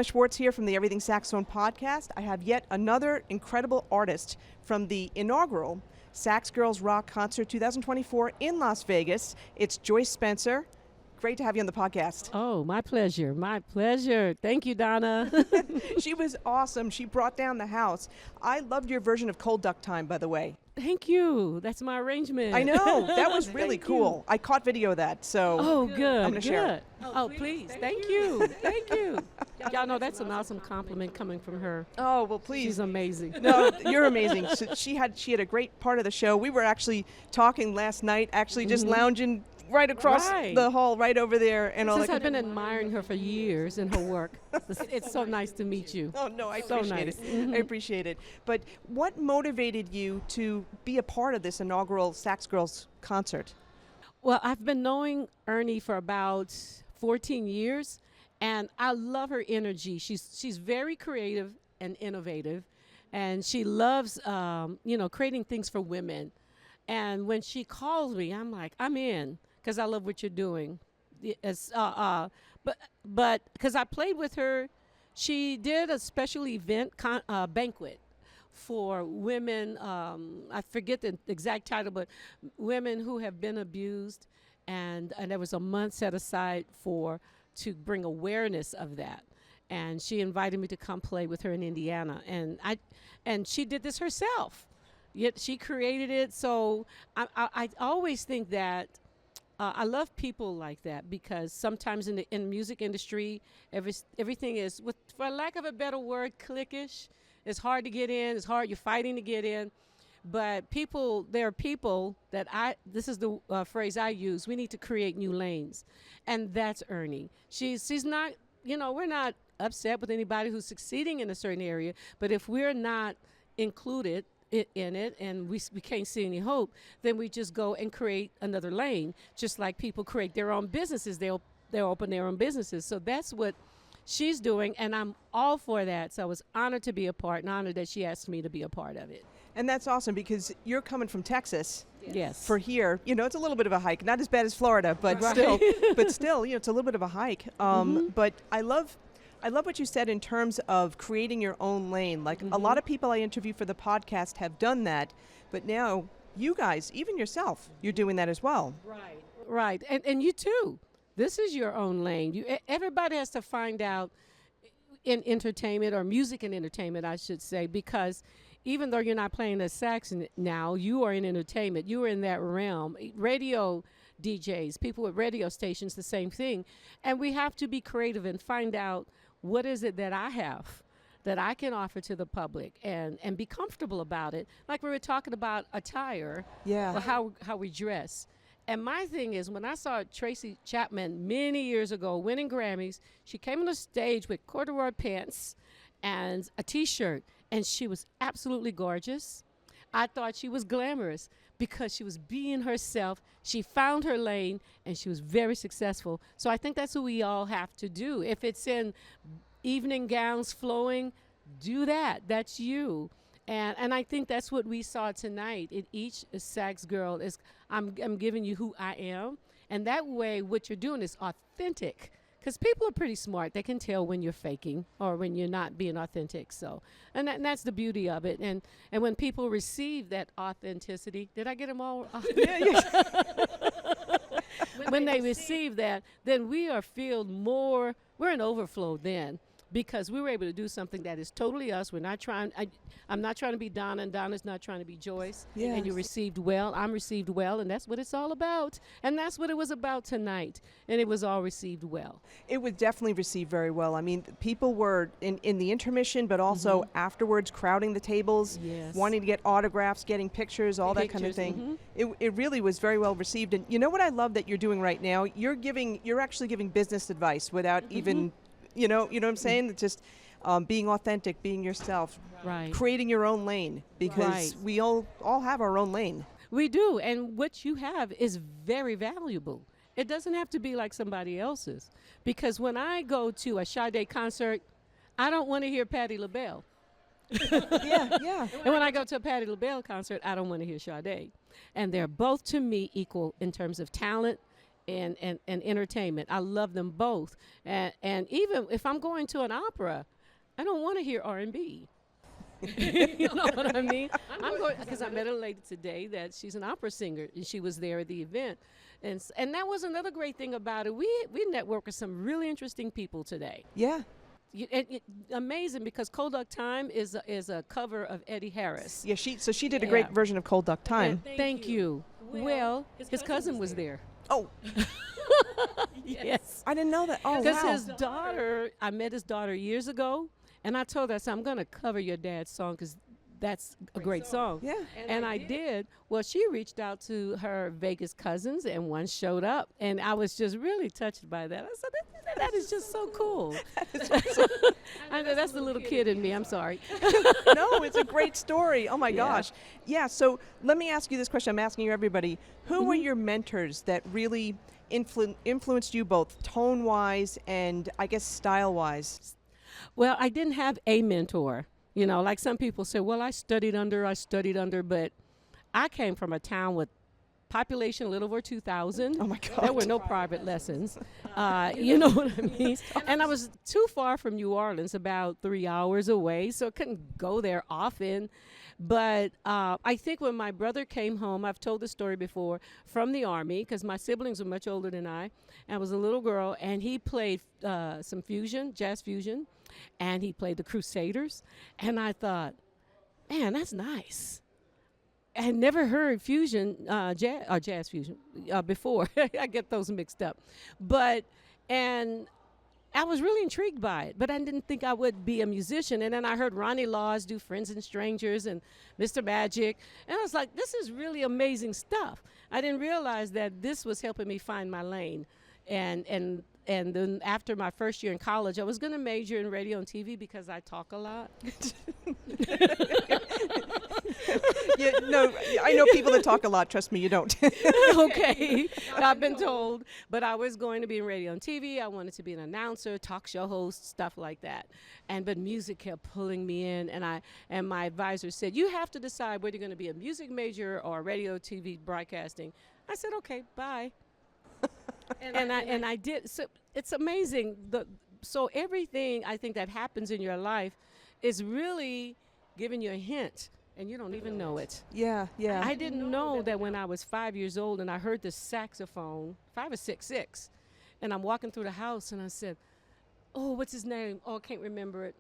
Donna Schwartz here from the Everything Saxophone Podcast. I have yet another incredible artist from the inaugural Sax Girls Rock Concert 2024 in Las Vegas. It's Joyce Spencer. Great to have you on the podcast. Oh, my pleasure. My pleasure. Thank you, Donna. She was awesome. She brought down the house. I loved your version of Cold Duck Time, by the way. Thank you. That's my arrangement. I know. That was really cool. I caught video of that, so good. I'm going to share it. Oh, please. Thank you. Thank you. Y'all know that's an awesome compliment coming from her. Oh, well, please. She's amazing. No, you're amazing. So she had a great part of the show. We were actually talking last night, just lounging right across the hall, right over there, and all that. I've been admiring her for years and her work. It's so nice to meet you. Oh no, I appreciate it. I appreciate it. But what motivated you to be a part of this inaugural Sax Girls concert? Well, I've been knowing Ernie for about 14 years, and I love her energy. She's very creative and innovative, and she loves creating things for women. And when she calls me, I'm like, I'm in. Because I love what you're doing. But because I played with her, she did a special event banquet for women. I forget the exact title, but women who have been abused, and there was a month set aside to bring awareness of that. And she invited me to come play with her in Indiana, and she did this herself. Yet she created it. So I always think that. I love people like that because sometimes in the music industry, everything is, for lack of a better word, cliquish. It's hard to get in. It's hard. You're fighting to get in. But there are people that this is the phrase I use, we need to create new lanes. And that's Ernie. She's not, we're not upset with anybody who's succeeding in a certain area. But if we're not included in it and we can't see any hope, then we just go and create another lane. Just like people create their own businesses, they'll open their own businesses. So that's what she's doing, and I'm all for that. So I was honored to be a part, and honored that she asked me to be a part of it. And that's awesome because you're coming from Texas. Yes. For here, it's a little bit of a hike. Not as bad as Florida, but still, it's a little bit of a hike. But I love what you said in terms of creating your own lane. Like a lot of people I interview for the podcast have done that, but now you guys, even yourself, you're doing that as well. Right. And you too. This is your own lane. Everybody has to find out in entertainment, or music and entertainment, I should say, because even though you're not playing the sax now, you are in entertainment. You are in that realm. Radio DJs, people with radio stations, the same thing. And we have to be creative and find out what is it that I have that I can offer to the public and be comfortable about it. Like we were talking about attire, or how we dress. And my thing is, when I saw Tracy Chapman many years ago winning Grammys, she came on the stage with corduroy pants and a T-shirt, and she was absolutely gorgeous. I thought she was glamorous because she was being herself. She found her lane, and she was very successful. So I think that's what we all have to do. If it's in evening gowns flowing, do that. That's you. And I think that's what we saw tonight. In each Sax girl is, I'm giving you who I am. And that way, what you're doing is authentic. Because people are pretty smart. They can tell when you're faking or when you're not being authentic. So, and that's the beauty of it. And when people receive that authenticity, did I get them all? When they receive that, then we are filled more. We're in overflow then. Because we were able to do something that is totally us. We're not trying. I'm not trying to be Donna, and Donna's not trying to be Joyce. Yes. And you received well. I'm received well, and that's what it's all about. And that's what it was about tonight. And it was all received well. It was definitely received very well. I mean, people were in the intermission, but also afterwards crowding the tables, wanting to get autographs, getting pictures, all that kind of thing. It really was very well received. And you know what I love that you're doing right now? You're actually giving business advice without even. You know what I'm saying? It's just being authentic, being yourself, creating your own lane, because we all have our own lane. We do, and what you have is very valuable. It doesn't have to be like somebody else's, because when I go to a Sade concert, I don't want to hear Patti LaBelle. Yeah. And when I go to a Patti LaBelle concert, I don't want to hear Sade. And they're both, to me, equal in terms of talent and entertainment. I love them both. And even if I'm going to an opera, I don't want to hear R&B. You know what I mean? I'm going because I met a lady today that she's an opera singer, and she was there at the event, and that was another great thing about it. We network with some really interesting people today. Yeah. Amazing, because Cold Duck Time is a cover of Eddie Harris. Yeah, she did a great version of Cold Duck Time. Thank you. Well, his cousin was there. Oh. Yes. I didn't know that. Oh, because wow. his daughter, I met his daughter years ago, and I told her, I said, I'm going to cover your dad's song because that's a great song. Yeah. And I did. Well, she reached out to her Vegas cousins, and one showed up, and I was just really touched by that. I said, that is just so cool. I know that's the little kid in me. I'm sorry. No, it's a great story. Oh, my gosh. Yeah, so let me ask you this question. I'm asking you, everybody. Who were your mentors that really influenced you both tone-wise and, I guess, style-wise? Well, I didn't have a mentor. You know, like some people say, well, I studied under, but I came from a town with population a little over 2,000. Oh, my God. There were no private lessons. You know what I mean? And I was too far from New Orleans, about 3 hours away, so I couldn't go there often. But I think when my brother came home, I've told the story before, from the Army, because my siblings were much older than I was a little girl, and he played some fusion, jazz fusion, and he played the Crusaders. And I thought, man, that's nice. I had never heard fusion, jazz fusion before. I get those mixed up. And I was really intrigued by it, but I didn't think I would be a musician. And then I heard Ronnie Laws do Friends and Strangers and Mr. Magic. And I was like, this is really amazing stuff. I didn't realize that this was helping me find my lane. And then after my first year in college, I was going to major in radio and TV because I talk a lot. Yeah, no, I know people that talk a lot. Trust me, you don't. Okay, I've been told. But I was going to be in radio and TV. I wanted to be an announcer, talk show host, stuff like that. But music kept pulling me in, and my advisor said, you have to decide whether you're going to be a music major or radio, TV, broadcasting. I said, okay, bye. And I did. So it's amazing. So everything I think that happens in your life is really giving you a hint, and you don't even know it. Yeah. I didn't know that when I was 5 years old and I heard the saxophone, 5 or 6, and I'm walking through the house and I said, oh, what's his name? Oh, I can't remember it.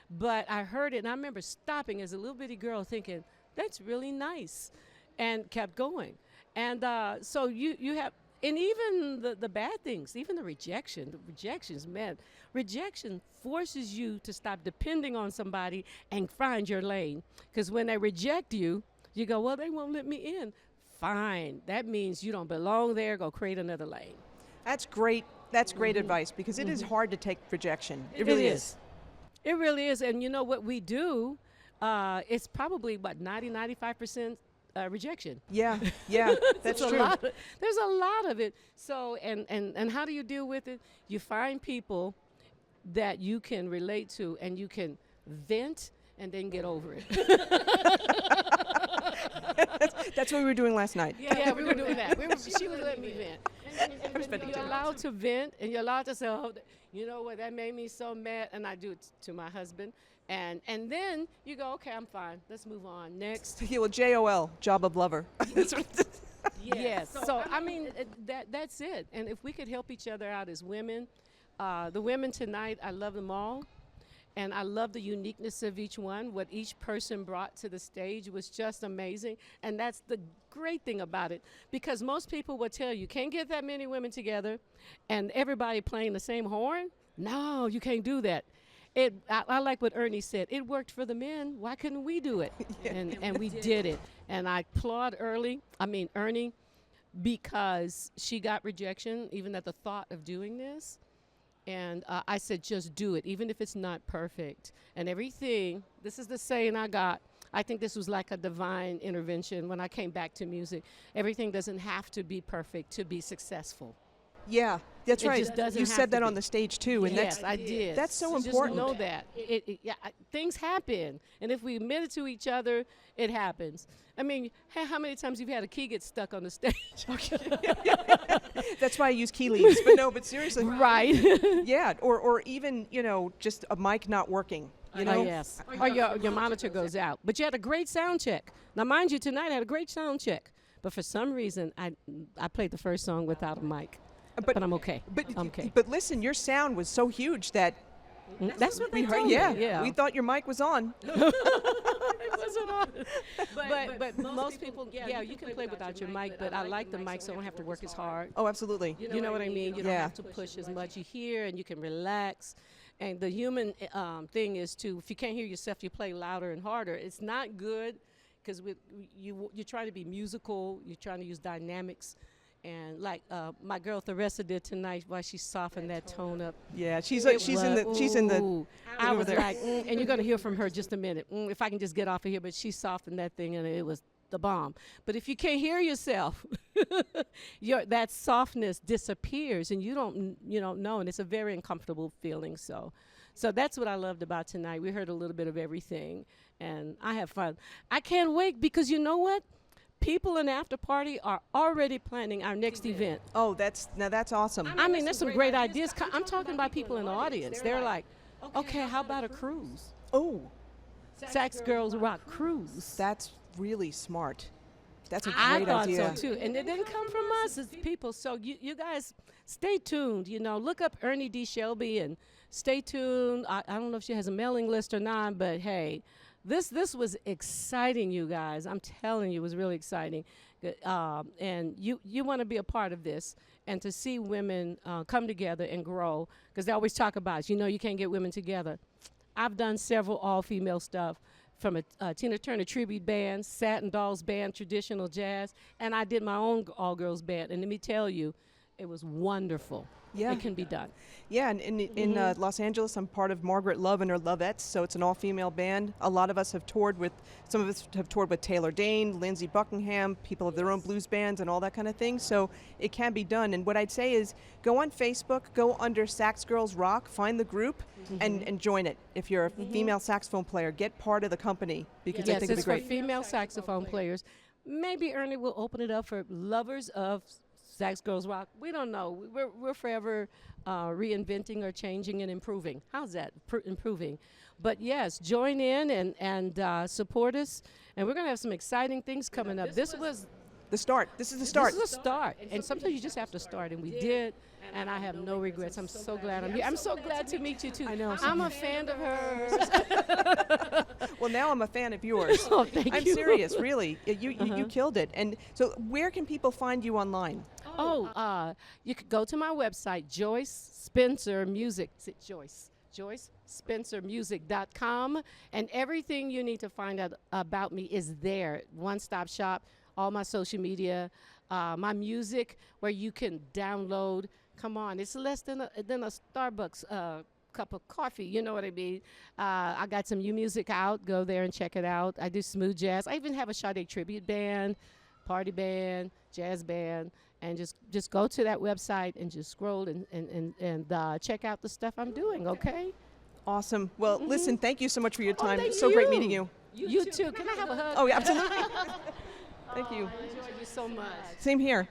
But I heard it, and I remember stopping as a little bitty girl thinking, that's really nice, and kept going. And so you have, and even the bad things, even the rejections, man. Rejection forces you to stop depending on somebody and find your lane. Because when they reject you, you go, well, they won't let me in. Fine. That means you don't belong there. Go create another lane. That's great. That's great advice, because it is hard to take rejection. It really is. It really is. And you know what we do, it's probably, 95% rejection. Yeah, that's true. There's a lot of it. So, and how do you deal with it? You find people that you can relate to, and you can vent and then get over it. That's what we were doing last night. Yeah, we were doing that. She was letting me vent. And you're allowed to vent, and you're allowed to say, oh, you know what, that made me so mad, and I do it to my husband. And then you go, okay, I'm fine. Let's move on. Next. Yeah, well, JOL, job of lover. Yes. So I mean, that's it. And if we could help each other out as women, the women tonight, I love them all. And I love the uniqueness of each one. What each person brought to the stage was just amazing. And that's the great thing about it. Because most people will tell you, can't get that many women together and everybody playing the same horn. No, you can't do that. I like what Ernie said. It worked for the men. Why couldn't we do it? And we did it. And I applaud Ernie, because she got rejection even at the thought of doing this. And I said, just do it, even if it's not perfect. And everything, this is the saying I got. I think this was like a divine intervention when I came back to music. Everything doesn't have to be perfect to be successful. Yeah, That's right. Just doesn't you have said to that on be. the stage too, and Yes, I did. that's so Just important. know that. Things happen, and if we admit it to each other, it happens. I mean, how many times you've had a key get stuck on the stage? That's why I use key leads. But seriously. Right. Yeah, or even, just a mic not working. Oh, yes. Or your monitor goes out. But you had a great sound check. Now, mind you, tonight I had a great sound check. But for some reason, I played the first song without a mic. But I'm okay. I'm okay. But listen, your sound was so huge that that's what they we heard. told me. Yeah, we thought your mic was on. It wasn't on. But most people, you can play without your mic, but I like the mic so I don't have to work as hard. Oh, absolutely. You know what I mean? You don't have to push as much. You hear and you can relax. And the human thing is if you can't hear yourself, you play louder and harder. It's not good because you're trying to be musical. You're trying to use dynamics. And like my girl Theresa did tonight, while she softened that tone up. Yeah, she's in the. I was like, and you're gonna hear from her just a minute. If I can just get off of here, but she softened that thing, and it was the bomb. But if you can't hear yourself, that softness disappears, and you don't know, and it's a very uncomfortable feeling. So that's what I loved about tonight. We heard a little bit of everything, and I had fun. I can't wait because you know what? People in the after party are already planning our next event. Oh, that's awesome. I mean, there's some great ideas. I'm talking about people in the audience. They're like, okay, how about a cruise? Oh, Sax Girls Rock cruise. That's really smart. That's a great I thought idea. so too, and it didn't come from us. It's people. So you guys stay tuned. Look up Ernie D. Shelby and stay tuned. I don't know if she has a mailing list or not, but hey. This was exciting, you guys. I'm telling you, it was really exciting. And you want to be a part of this and to see women come together and grow, because they always talk about, you can't get women together. I've done several all-female stuff, from a Tina Turner tribute band, Satin Dolls band, traditional jazz, and I did my own all-girls band. And let me tell you, it was wonderful. Yeah. It can be done. Yeah, and in Los Angeles, I'm part of Margaret Love and her Lovettes, so it's an all-female band. Some of us have toured with Taylor Dane, Lindsey Buckingham, people of their own blues bands and all that kind of thing, so it can be done. And what I'd say is go on Facebook, go under Sax Girls Rock, find the group, and join it. If you're a female saxophone player, get part of the company, because I think it'd be great. Yes, it's for female saxophone players. Maybe Ernie will open it up for lovers of Sax Girls Rock. We don't know. We're forever reinventing or changing and improving. How's that? Improving. But yes, join in and support us. And we're going to have some exciting things coming up. This was the start. This is the start. This is a start. And sometimes you just have to start. And we did. And I have no regrets. I'm so glad I'm here. I'm so glad to meet you, too. I know. I'm a fan of hers. Well, now I'm a fan of yours. Oh, thank you. I'm serious, really. You killed it. And so where can people find you online? You could go to my website, Joyce Spencer Music. Is it Joyce? JoyceSpencerMusic.com. And everything you need to find out about me is there. One-stop shop, all my social media, my music, where you can download. Come on, it's less than a Starbucks cup of coffee, you know what I mean? I got some new music out. Go there and check it out. I do smooth jazz. I even have a Sade tribute band, party band, jazz band. And just go to that website and just scroll and check out the stuff I'm doing, okay? Awesome. Well, listen, thank you so much for your time. Thank It's so you. great meeting you. You too. Can I have a hug? Oh, yeah, absolutely. Thank you. I enjoyed you so much. Same here.